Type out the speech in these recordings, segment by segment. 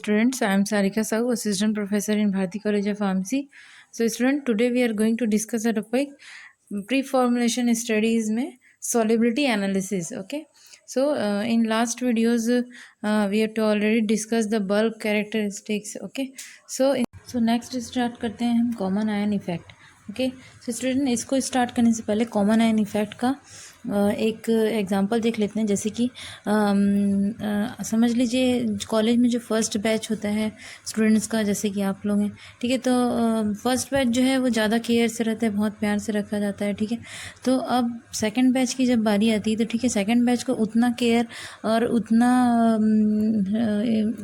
students, I am Sarika Sahu, Assistant Professor in Bharati College of Pharmacy. So student, today we are going to discuss a topic pre-formulation studies में solubility analysis. Okay. So in last videos we have to already discuss the bulk characteristics. Okay. So next start करते हैं हम common ion effect. Okay so student, इसको start करने से पहले common ion effect का एक एग्जांपल देख लेते हैं। जैसे कि समझ लीजिए कॉलेज में जो फर्स्ट बैच होता है स्टूडेंट्स का, जैसे कि आप लोग हैं, ठीक है। तो फर्स्ट बैच जो है वो ज़्यादा केयर से रहता है, बहुत प्यार से रखा जाता है, ठीक है। तो अब सेकंड बैच की जब बारी आती है तो ठीक है, सेकंड बैच को उतना केयर और उतना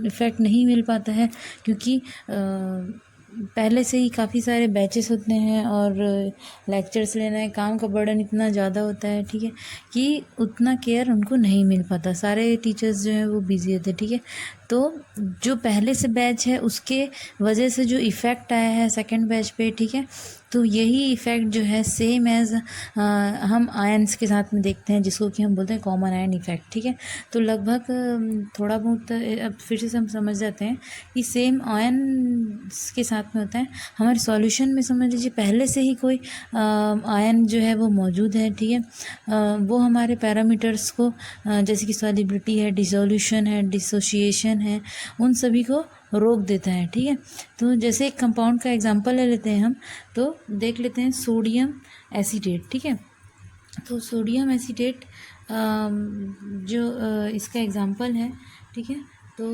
इफ़ेक्ट नहीं मिल पाता है, क्योंकि पहले से ही काफ़ी सारे बैचेस होते हैं और लेक्चर्स लेना है, काम का बर्डन इतना ज़्यादा होता है, ठीक है, कि उतना केयर उनको नहीं मिल पाता। सारे टीचर्स जो हैं वो बिज़ी होते हैं, ठीक है। तो जो पहले से बैच है उसके वजह से जो इफ़ेक्ट आया है सेकंड बैच पे, ठीक है, तो यही इफ़ेक्ट जो है सेम एज़ हम आयंस के साथ में देखते हैं, जिसको कि हम बोलते हैं कॉमन आयन इफ़ेक्ट, ठीक है। तो लगभग थोड़ा बहुत अब फिर से हम समझ जाते हैं कि सेम आयंस के साथ में होता है। हमारे सॉल्यूशन में समझ लीजिए पहले से ही कोई आयन जो है वो मौजूद है, ठीक है। वो हमारे पैरामीटर्स को जैसे कि सॉल्युबिलिटी है, डिसोल्यूशन है, डिसोशिएशन है, उन सभी को रोक देता है, ठीक है। तो जैसे एक कंपाउंड का एग्जांपल ले लेते हैं हम, तो देख लेते हैं सोडियम एसीटेट, ठीक है। तो सोडियम एसीटेट जो इसका एग्जांपल है, ठीक है। तो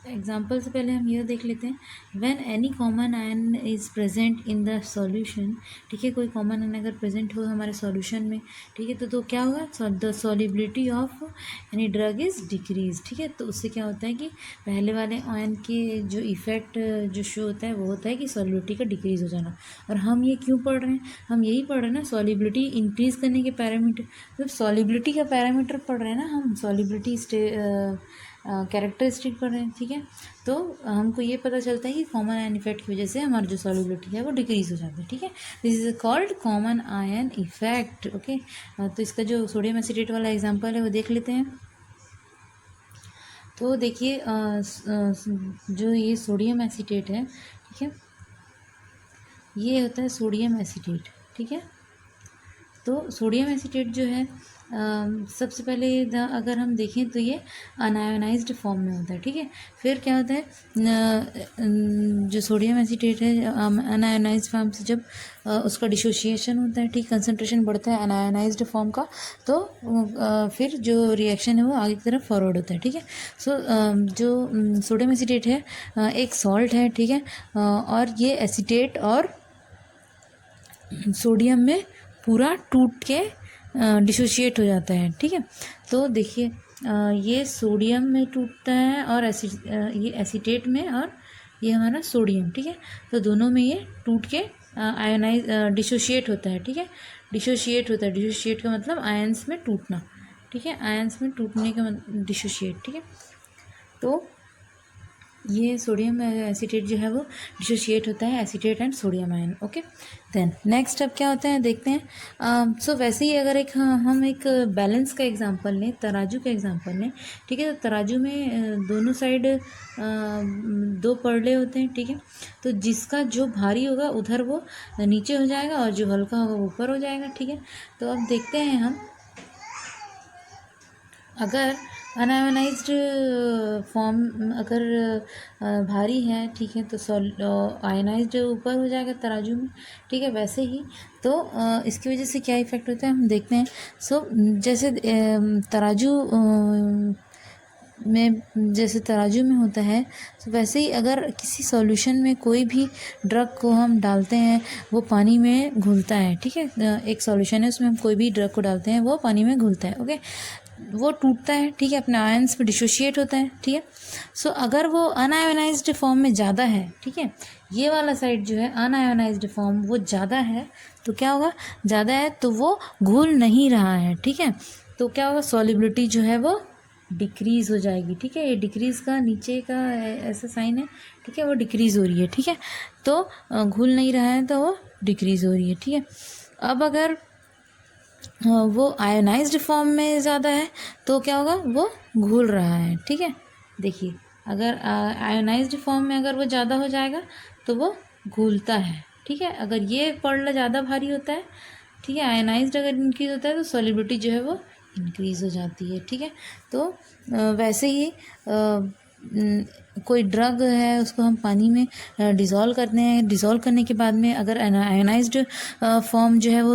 एग्जाम्पल से पहले हम यह देख लेते हैं, when any common ion is present in the solution, ठीक है। कोई कॉमन आयन अगर प्रेजेंट हो हमारे सॉल्यूशन में, ठीक है, तो क्या होगा, the solubility of any drug is decrease, ठीक है। तो उससे क्या होता है कि पहले वाले आयन के जो इफ़ेक्ट जो शो होता है वो होता है कि सॉल्युबिलिटी का डिक्रीज हो जाना। और हम ये क्यों पढ़ रहे हैं, हम यही पढ़ रहे हैं ना, सॉल्युबिलिटी इंक्रीज़ करने के पैरामीटर, मतलब सॉल्युबिलिटी का पैरामीटर पढ़ रहे हैं ना हम, सॉल्युबिलिटी कैरेक्टरिस्टिक पढ़ रहे हैं, ठीक है। तो हमको ये पता चलता है कि कॉमन आयन इफेक्ट की वजह से हमारी जो सॉल्युबिलिटी है वो डिक्रीज हो जाती है, ठीक है। This is called common ion effect, okay. तो इसका जो सोडियम एसीटेट वाला एग्जांपल है वो देख लेते हैं। तो देखिए जो ये सोडियम एसीटेट है, ठीक है, ये होता है सोडियम एसीटेट, ठीक है। तो सोडियम एसीटेट जो है सबसे पहले अगर हम देखें तो ये अनायोनाइज्ड फॉर्म में होता है, ठीक है। फिर क्या होता है, जो सोडियम एसीटेट है अनायोनाइज्ड फॉर्म से जब उसका डिसोसिएशन होता है, ठीक, कंसंट्रेशन बढ़ता है अनायोनाइज्ड फॉर्म का, तो फिर जो रिएक्शन है वो आगे की तरफ फॉरवर्ड होता है, ठीक है। सो जो सोडियम एसीटेट है एक सॉल्ट है, ठीक है, और ये एसीटेट और सोडियम में पूरा टूट के डिसोशिएट हो जाता है, ठीक है। तो देखिए ये सोडियम में टूटता है और ये एसीटेट में, और ये हमारा सोडियम, ठीक है। तो दोनों में ये टूट के आयोनाइज डिसोशिएट होता है, ठीक है। डिसोशिएट होता है, डिसोशिएट का मतलब आयंस में टूटना, ठीक है, आयंस में टूटने का डिसोशिएट, ठीक है। तो ये सोडियम एसीटेट जो है वो डिसोशिएट होता है acetate and sodium ion, okay. Then next अब क्या होता है देखते हैं। सो वैसे ही अगर हम एक बैलेंस का एग्जांपल लें, तराजू का एग्जांपल लें, ठीक है। तो तराजू में दोनों साइड दो पड़ले होते हैं, ठीक है। तो जिसका जो भारी होगा उधर वो नीचे हो जाएगा और जो हल्का होगा वो ऊपर हो जाएगा, ठीक है। तो अब देखते हैं हम, अगर अनायोनाइज्ड फॉर्म अगर भारी है, ठीक है, तो आयनाइज्ड ऊपर हो जाएगा तराजू में, ठीक है। वैसे ही तो इसकी वजह से क्या इफ़ेक्ट होता है हम देखते हैं। सो जैसे तराजू में जैसे तराजू में होता है, तो वैसे ही अगर किसी सॉल्यूशन में कोई भी ड्रग को हम डालते हैं वो पानी में घुलता है, ठीक है। एक सॉल्यूशन है उसमें हम कोई भी ड्रग को डालते हैं वो पानी में घुलता है, ओके। वो टूटता है, ठीक है, अपने आयंस में डिसोशिएट होता है, ठीक है। सो अगर वो अनआयोनाइज्ड फॉर्म में ज़्यादा है, ठीक है, ये वाला साइड जो है अनआयोनाइज्ड फॉर्म वो ज़्यादा है, तो क्या होगा, ज़्यादा है तो वो घुल नहीं रहा है, ठीक है। तो क्या होगा, सॉल्युबिलिटी जो है वो डिक्रीज़ हो जाएगी, ठीक है। ये डिक्रीज़ का नीचे का ऐसा साइन है, ठीक है, वो डिक्रीज़ हो रही है, ठीक है। तो घुल नहीं रहा है तो वो डिक्रीज़ हो रही है, ठीक है। अब अगर वो आयोनाइज्ड फॉर्म में ज़्यादा है तो क्या होगा, वो घुल रहा है, ठीक है। देखिए अगर आयोनाइज्ड फॉर्म में अगर वो ज़्यादा हो जाएगा तो वो घुलता है, ठीक है। अगर ये पड़ला ज़्यादा भारी होता है, ठीक है, आयोनाइज्ड अगर इंक्रीज होता है तो सॉलिबिलिटी जो है वो इंक्रीज हो जाती है, ठीक है। तो वैसे ही कोई ड्रग है उसको हम पानी में डिज़ोल्व करते हैं, डिज़ोल्व करने के बाद में अगर आयोनाइज्ड फॉर्म जो है वो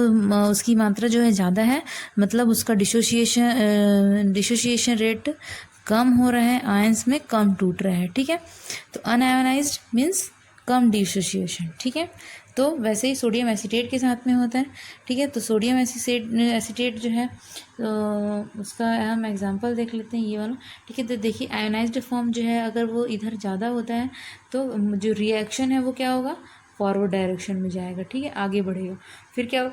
उसकी मात्रा जो है ज़्यादा है, मतलब उसका डिसोसिएशन रेट कम हो रहा है, आयंस में कम टूट रहा है, ठीक है। तो अनआयोनाइज्ड मीन्स कम डिसोसिएशन, ठीक है। तो वैसे ही सोडियम एसीटेट के साथ में होता है, ठीक है। तो सोडियम एसीटेट जो है तो उसका हम एग्जांपल देख लेते हैं, ये वाला, ठीक है। तो देखिए आयोनाइज्ड फॉर्म जो है अगर वो इधर ज़्यादा होता है तो जो रिएक्शन है वो क्या होगा, फॉरवर्ड डायरेक्शन में जाएगा, ठीक है, आगे बढ़ेगा। फिर क्या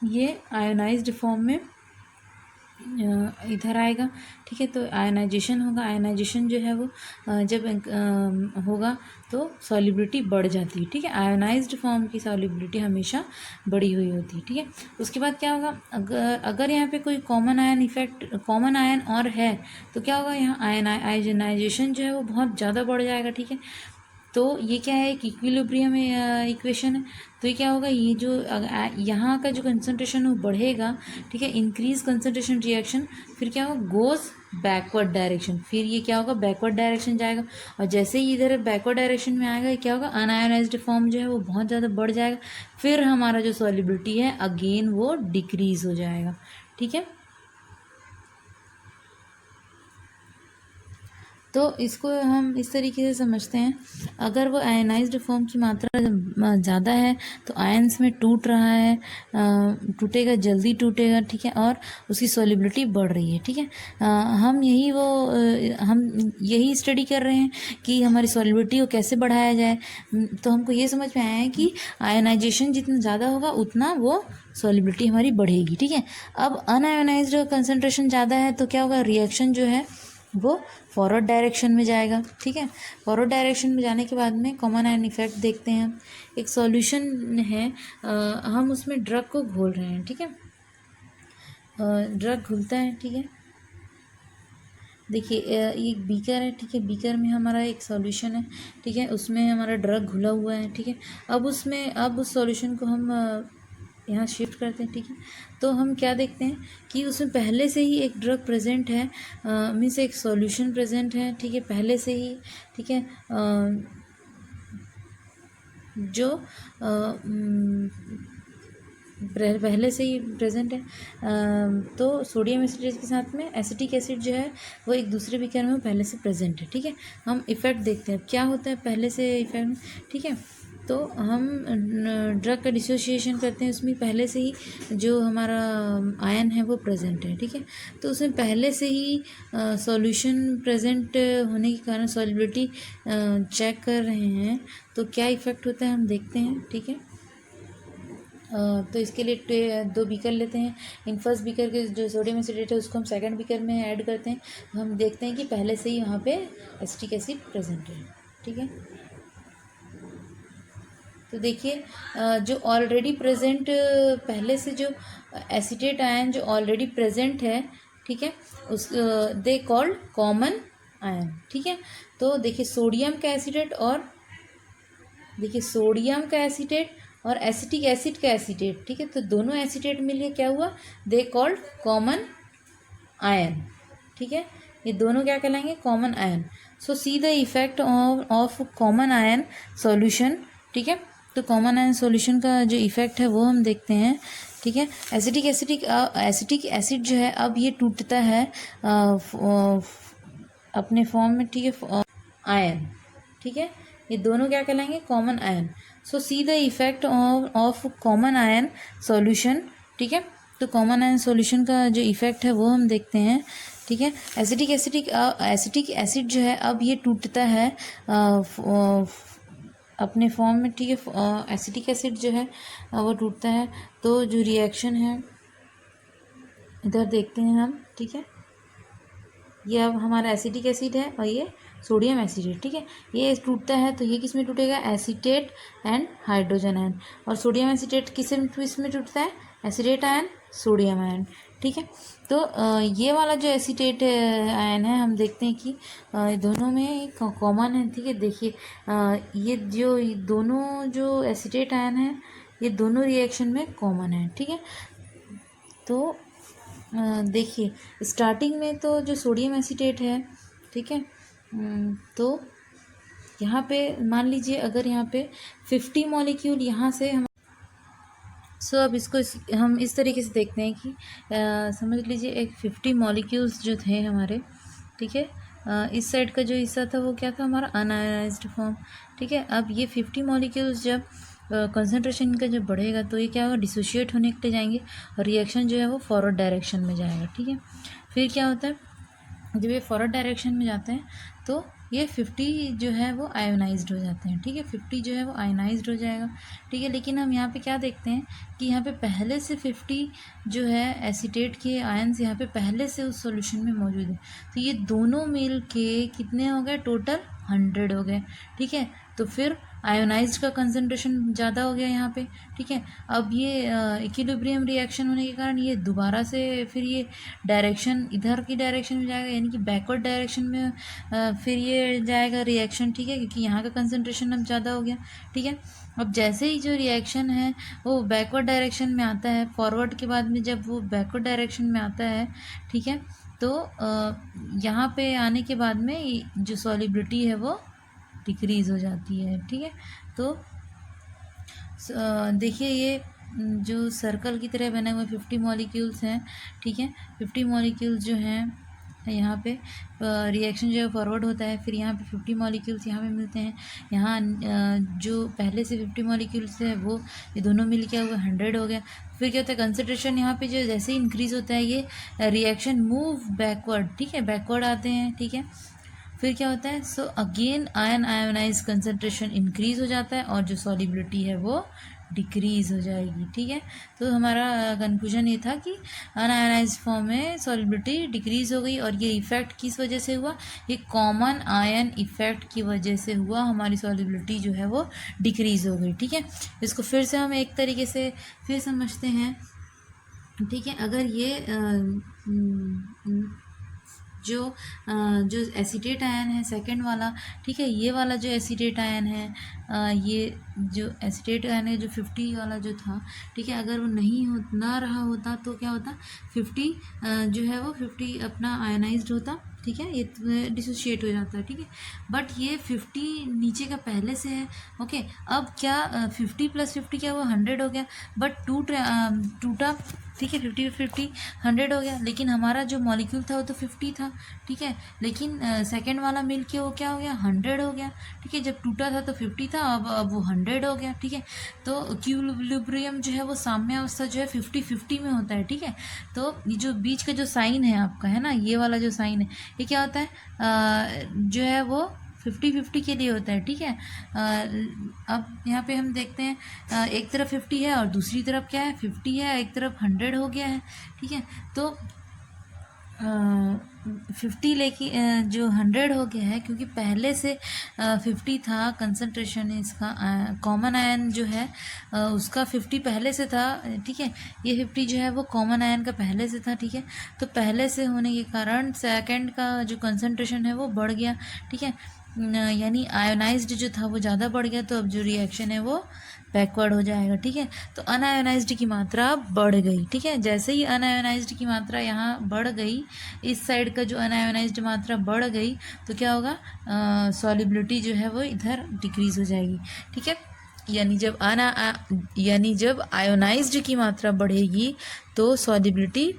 ये आयोनाइज्ड फॉर्म में इधर आएगा, ठीक है। तो आयनाइजेशन होगा, आयनाइजेशन जो है वो जब होगा तो सॉलिबिलिटी बढ़ जाती है, ठीक है। आयोनाइज्ड फॉर्म की सॉलिबिलिटी हमेशा बढ़ी हुई होती है, ठीक है। उसके बाद क्या होगा, अगर यहाँ पे कोई common ion effect, common ion और है तो क्या होगा, यहाँ आयनाइजेशन जो है वो बहुत ज़्यादा बढ़ जाएगा, ठीक है। तो ये क्या है, एक इक्विलिब्रियम इक्वेशन है। तो ये क्या होगा, ये जो यहाँ का जो कंसंट्रेशन वो बढ़ेगा, ठीक है, इंक्रीज कंसंट्रेशन रिएक्शन, फिर क्या होगा, गोज बैकवर्ड डायरेक्शन, फिर ये क्या होगा, बैकवर्ड डायरेक्शन जाएगा। और जैसे ही इधर बैकवर्ड डायरेक्शन में आएगा, ये क्या होगा, अनआयोनाइज्ड फॉर्म जो है वो बहुत ज़्यादा बढ़ जाएगा, फिर हमारा जो सॉलिबिलिटी है अगेन वो डिक्रीज हो जाएगा, ठीक है। तो इसको हम इस तरीके से समझते हैं, अगर वो आयनाइज्ड फॉर्म की मात्रा ज़्यादा है तो आयंस में टूट रहा है, टूटेगा, जल्दी टूटेगा, ठीक है, और उसकी सॉलिबिलिटी बढ़ रही है, ठीक है। हम यही स्टडी कर रहे हैं कि हमारी सॉलिबिलिटी को कैसे बढ़ाया जाए। तो हमको ये समझ में आया है कि आयनाइजेशन जितना ज़्यादा होगा उतना वो सॉलिबिलिटी हमारी बढ़ेगी, ठीक है। अब अनआयोनाइज्ड कंसनट्रेशन ज़्यादा है तो क्या होगा, रिएक्शन जो है वो फॉरवर्ड डायरेक्शन में जाएगा, ठीक है। फॉरवर्ड डायरेक्शन में जाने के बाद में कॉमन आयन इफेक्ट देखते हैं हम। एक सॉल्यूशन है, हम उसमें ड्रग को घोल रहे हैं, ठीक है। ड्रग घुलता है, ठीक है। देखिए एक बीकर है, ठीक है, बीकर में हमारा एक सॉल्यूशन है, ठीक है, उसमें हमारा ड्रग घुला हुआ है, ठीक है। अब उस सॉल्यूशन को हम यहाँ शिफ्ट करते हैं, ठीक है। तो हम क्या देखते हैं कि उसमें पहले से ही एक ड्रग प्रेजेंट है, मीन्स एक सॉल्यूशन प्रेजेंट है, ठीक है, पहले से ही, ठीक है, जो पहले से ही प्रेजेंट है। तो सोडियम एसिटेट के साथ में एसिटिक एसिड जो है वो एक दूसरे बीकर में वो पहले से प्रेजेंट है, ठीक है। हम इफ़ेक्ट देखते हैं क्या होता है पहले से इफेक्ट में, ठीक है। तो हम ड्रग का डिसोसिएशन करते हैं, उसमें पहले से ही जो हमारा आयन है वो प्रेजेंट है, ठीक है। तो उसमें पहले से ही सॉल्यूशन प्रेजेंट होने के कारण सॉलिबिलिटी चेक कर रहे हैं, तो क्या इफ़ेक्ट होता है हम देखते हैं, ठीक है। तो इसके लिए 2 बीकर लेते हैं। इन फर्स्ट बीकर के जो सोडियम एसिटेट है उसको हम सेकंड बीकर में ऐड करते हैं, तो हम देखते हैं कि पहले से ही वहाँ पे एसिटिक एसिड प्रेजेंट है, ठीक है। तो देखिए जो ऑलरेडी प्रेजेंट, पहले से जो एसिटेट आयन जो ऑलरेडी प्रेजेंट है, ठीक है, उस दे कॉल्ड कॉमन आयन, ठीक है। तो देखिए सोडियम का एसिटेट और देखिए सोडियम का एसिटेट और एसिटिक एसिड का एसिटेट, ठीक है, तो दोनों एसिटेट मिलके क्या हुआ, दे कॉल्ड कॉमन आयन, ठीक है। ये दोनों क्या कहलाएंगे, common ion. So see the effect of common ion solution, ठीक है। तो कॉमन आयन सॉल्यूशन का जो इफेक्ट है वो हम देखते हैं, ठीक है। एसिटिक एसिड जो है अब ये टूटता है अपने फॉर्म में, ठीक है, आयन, ठीक है। ये दोनों क्या कहलाएंगे, common ion. So see the effect of common ion solution, ठीक है। तो कॉमन आयन सॉल्यूशन का जो इफेक्ट है वो हम देखते हैं, ठीक है। एसिटिक एसिड जो है अब ये टूटता है अपने फॉर्म में, ठीक है। एसिटिक एसिड जो है वो टूटता है, तो जो रिएक्शन है इधर देखते हैं हम, ठीक है। ये अब हमारा एसिटिक एसिड है और ये सोडियम एसिटेट, ठीक है। ये टूटता है तो ये किस में टूटेगा, एसीटेट एंड हाइड्रोजन आयन। और सोडियम एसिटेट किस में टूटता है, एसिटेट आयन सोडियम आयन, ठीक है। तो ये वाला जो एसीटेट आयन है हम देखते हैं कि दोनों में कॉमन है, ठीक है। देखिए ये दोनों जो एसीटेट आयन है ये दोनों रिएक्शन में कॉमन है, ठीक है। तो देखिए स्टार्टिंग में तो जो सोडियम एसीटेट है, ठीक है, तो यहाँ पे मान लीजिए अगर यहाँ पे 50 मॉलिक्यूल यहाँ से हम अब इसको हम इस तरीके से देखते हैं कि समझ लीजिए एक 50 मॉलिक्यूल्स जो थे हमारे, ठीक है, इस साइड का जो हिस्सा था वो क्या था हमारा अनआयोनाइज्ड फॉर्म, ठीक है। अब ये 50 मॉलिक्यूल्स जब कंसंट्रेशन इनका जब बढ़ेगा तो ये क्या होगा, डिसोशिएट होने के लिए जाएंगे और रिएक्शन जो है वो फॉरवर्ड डायरेक्शन में जाएगा, ठीक है। फिर क्या होता है, जब ये फॉरवर्ड डायरेक्शन में जाते हैं तो ये 50 जो है वो आयोनाइज्ड हो जाते हैं, ठीक है। 50 जो है वो आयोनाइज्ड हो जाएगा, ठीक है। लेकिन हम यहाँ पे क्या देखते हैं कि यहाँ पे पहले से 50 जो है एसीटेट के आयन्स यहाँ पे पहले से उस सॉल्यूशन में मौजूद है। तो ये दोनों मिल के कितने हो गए, टोटल 100 हो गए, ठीक है। तो फिर आयोनाइज्ड का कंसंट्रेशन ज़्यादा हो गया यहाँ पे, ठीक है। अब ये इक्विलिब्रियम रिएक्शन होने के कारण ये दोबारा से फिर ये डायरेक्शन इधर की डायरेक्शन में जाएगा, यानी कि बैकवर्ड डायरेक्शन में फिर ये जाएगा रिएक्शन, ठीक है, क्योंकि यहाँ का कंसंट्रेशन अब ज़्यादा हो गया, ठीक है। अब जैसे ही जो रिएक्शन है वो बैकवर्ड डायरेक्शन में आता है, फॉरवर्ड के बाद में जब वो बैकवर्ड डायरेक्शन में आता है, ठीक है, तो यहाँ पे आने के बाद में जो सॉलिबिलिटी है वो डिक्रीज़ हो जाती है, ठीक है। तो देखिए ये जो सर्कल की तरह बने हुए 50 मॉलिक्यूल्स हैं, ठीक है। 50 मॉलिक्यूल्स जो हैं यहाँ पे रिएक्शन जो है फॉरवर्ड होता है, फिर यहाँ पे 50 मॉलिक्यूल्स यहाँ पे मिलते हैं। यहाँ जो पहले से 50 मॉलिक्यूल्स है वो ये दोनों मिल के हुआ 100 हो गया। फिर क्या होता है, कंसंट्रेशन यहाँ पे जो जैसे ही इंक्रीज़ होता है ये रिएक्शन मूव बैकवर्ड, ठीक है, बैकवर्ड आते हैं, ठीक है। फिर क्या होता है, so again ionize concentration increase हो जाता है और जो सॉलिबिलिटी है वो डिक्रीज हो जाएगी, ठीक है। तो हमारा कंक्लूजन ये था कि अनआयोनाइज्ड फॉर्म में सॉलिबिलिटी डिक्रीज हो गई और ये इफेक्ट किस वजह से हुआ, ये कॉमन आयन इफेक्ट की वजह से हुआ, हमारी सॉलिबिलिटी जो है वो डिक्रीज हो गई, ठीक है। इसको फिर से हम एक तरीके से फिर समझते हैं, ठीक है। अगर ये जो एसीटेट आयन है सेकंड वाला, ठीक है, ये वाला जो एसीटेट आयन है, ये जो एसीटेट आयन है जो 50 वाला जो था, ठीक है, अगर वो नहीं ना रहा होता तो क्या होता, 50 जो है वो 50 अपना आयनाइज्ड होता, ठीक है, ये डिसोशिएट हो जाता है, ठीक है। बट ये 50 नीचे का पहले से है, ओके। अब क्या 50 + 50 क्या हुआ, 100 हो गया, बट टूटा, ठीक है, 50 100 हो गया, लेकिन हमारा जो मॉलिक्यूल था वो तो 50 था, ठीक है, लेकिन सेकंड वाला मिल के वो क्या हो गया, 100 हो गया, ठीक है। जब टूटा था तो 50 था, अब वो 100 हो गया, ठीक है। तो इक्विलिब्रियम जो है वो साम्य अवस्था जो है 50-50 में होता है, ठीक है। तो ये जो बीच का जो साइन है आपका है ना, ये वाला जो साइन है ये क्या होता है, जो है वो 50-50 के लिए होता है, ठीक है। अब यहाँ पे हम देखते हैं एक तरफ 50 है और दूसरी तरफ क्या है, 50 है, एक तरफ 100 हो गया है, ठीक है। तो 50 लेके जो 100 हो गया है क्योंकि पहले से 50 था कंसंट्रेशन इसका, कॉमन आयन जो है उसका 50 पहले से था, ठीक है। ये 50 जो है वो कॉमन आयन का पहले से था, ठीक है। तो पहले से होने के कारण सेकंड का जो कंसंट्रेशन है वो बढ़ गया, ठीक है, यानी आयोनाइज्ड जो था वो ज़्यादा बढ़ गया, तो अब जो रिएक्शन है वो बैकवर्ड हो जाएगा, ठीक है। तो अनआयोनाइज्ड की मात्रा बढ़ गई, ठीक है। जैसे ही अनआयोनाइज्ड की मात्रा यहाँ बढ़ गई, इस साइड का जो अनआयोनाइज्ड मात्रा बढ़ गई तो क्या होगा, सॉलिबिलिटी जो है वो इधर डिक्रीज हो जाएगी, ठीक है। यानी जब आयोनाइज्ड की मात्रा बढ़ेगी तो सॉलिबिलिटी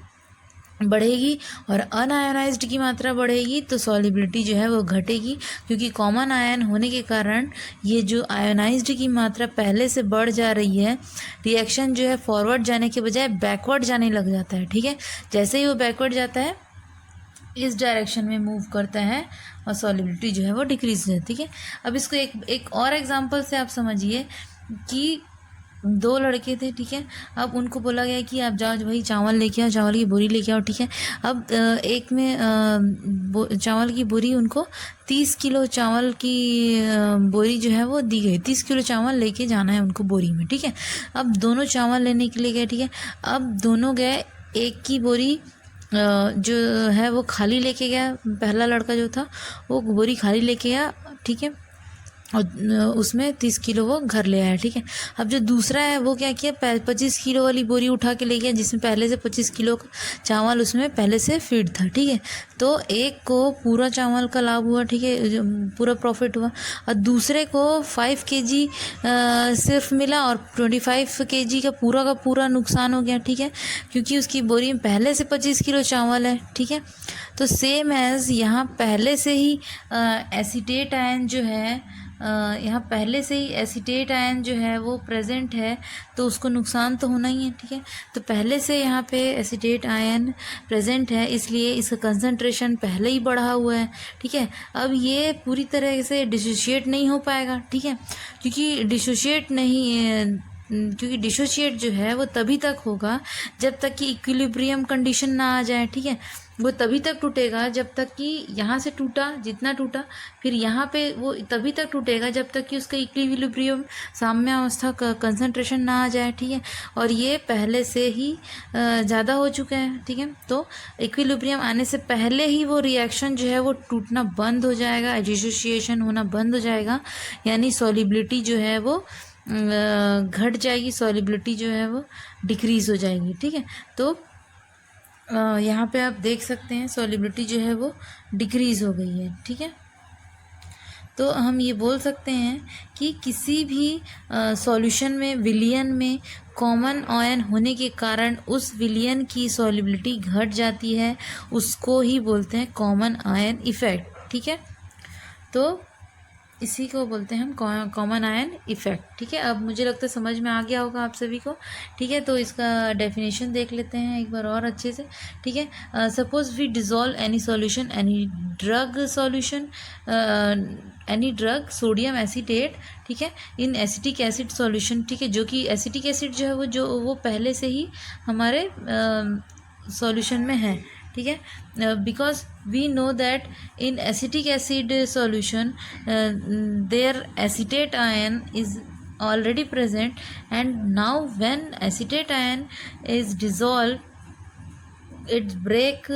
बढ़ेगी और अनआयोनाइज्ड की मात्रा बढ़ेगी तो सॉलिबिलिटी जो है वो घटेगी, क्योंकि कॉमन आयन होने के कारण ये जो आयोनाइज्ड की मात्रा पहले से बढ़ जा रही है, रिएक्शन जो है फॉरवर्ड जाने के बजाय बैकवर्ड जाने लग जाता है, ठीक है। जैसे ही वो बैकवर्ड जाता है इस डायरेक्शन में मूव करता है और सॉलिबिलिटी जो है वो डिक्रीज है, ठीक है। अब इसको एक और एग्जांपल से आप समझिए कि 2 लड़के थे, ठीक है। अब उनको बोला गया कि आप जाओ भाई चावल लेके आओ, चावल की बोरी लेके आओ, ठीक है। अब एक में चावल की बोरी उनको 30 किलो चावल की बोरी जो है वो दी गई, 30 किलो चावल लेके जाना है उनको बोरी में, ठीक है। अब दोनों चावल लेने के लिए गए, ठीक है। अब दोनों गए एक की बोरी जो है वो खाली लेके गया, पहला लड़का जो था वो बोरी खाली लेके गया, ठीक है, और उसमें 30 किलो वो घर ले आया, ठीक है। अब जो दूसरा है वो क्या किया, 25 किलो वाली बोरी उठा के ले गया, जिसमें पहले से 25 किलो का चावल उसमें पहले से फीड था, ठीक है। तो एक को पूरा चावल का लाभ हुआ, ठीक है, पूरा प्रॉफिट हुआ, और दूसरे को 5 kg सिर्फ मिला और 25 kg का पूरा नुकसान हो गया, ठीक है, क्योंकि उसकी बोरी में पहले से 25 किलो चावल है, ठीक है। तो सेम एज यहाँ पहले से ही एसीटेट आयन जो है, यहाँ पहले से ही एसीटेट आयन जो है वो प्रेजेंट है, तो उसको नुकसान तो होना ही है, ठीक है। तो पहले से यहाँ पे एसीटेट आयन प्रेजेंट है, इसलिए इसका कंसंट्रेशन पहले ही बढ़ा हुआ है, ठीक है। अब ये पूरी तरह से डिसोशिएट नहीं हो पाएगा, ठीक है, क्योंकि डिसोशिएट जो है वो तभी तक होगा जब तक कि इक्विलिब्रियम कंडीशन ना आ जाए, ठीक है। वो तभी तक टूटेगा जब तक कि यहाँ से टूटा जितना टूटा, फिर यहाँ पे वो तभी तक टूटेगा जब तक कि उसका इक्विलिब्रियम साम्यावस्था का कंसंट्रेशन ना आ जाए, ठीक है। और ये पहले से ही ज़्यादा हो चुका है, ठीक है। तो इक्विलिब्रियम आने से पहले ही वो रिएक्शन जो है वो टूटना बंद हो जाएगा, डिसोसिएशन होना बंद हो जाएगा, यानी सॉलिबिलिटी जो है वो घट जाएगी, सॉलिबिलिटी जो है वो डिक्रीज़ हो जाएगी, ठीक है। तो यहाँ पे आप देख सकते हैं सॉलिबिलिटी जो है वो डिक्रीज़ हो गई है, ठीक है। तो हम ये बोल सकते हैं कि किसी भी सॉल्यूशन में, विलियन में कॉमन आयन होने के कारण उस विलियन की सॉलिबिलिटी घट जाती है, उसको ही बोलते हैं कॉमन आयन इफ़ेक्ट, ठीक है। तो इसी को बोलते हैं हम कॉमन आयन इफेक्ट, ठीक है। अब मुझे लगता है समझ में आ गया होगा आप सभी को, ठीक है। तो इसका डेफिनेशन देख लेते हैं एक बार और अच्छे से, ठीक है। Suppose we dissolve any solution, any drug solution, any drug sodium acetate, ठीक है, इन एसिटिक एसिड सॉल्यूशन, ठीक है, जो कि एसिटिक एसिड जो है वो पहले से ही हमारे सॉल्यूशन में है, ठीक है। Because we know that in acetic acid solution there acetate ion is already present, and now when acetate ion is dissolved it break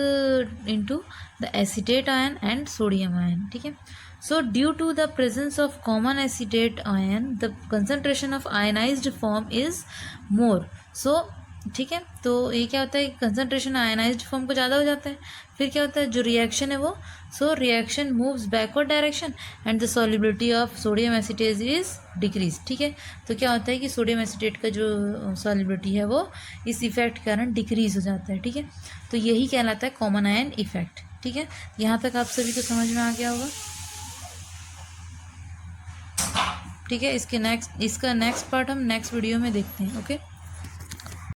into the acetate ion and sodium ion, ठीक है। So due to the presence of common acetate ion the concentration of ionized form is more, so ठीक है। तो ये क्या होता है, concentration ionised form को ज़्यादा हो जाता है, फिर क्या होता है, जो रिएक्शन है वो, so reaction moves backward direction and the solubility of sodium acetate is decrease, ठीक है। तो क्या होता है कि सोडियम एसीटेट का जो सॉलिबिलिटी है वो इस इफेक्ट के कारण डिक्रीज हो जाता है, ठीक है। तो यही कहलाता है कॉमन आयन इफेक्ट, ठीक है। यहाँ तक आप सभी को समझ में आ गया होगा, ठीक है। इसका नेक्स्ट पार्ट हम नेक्स्ट वीडियो में देखते हैं, ओके।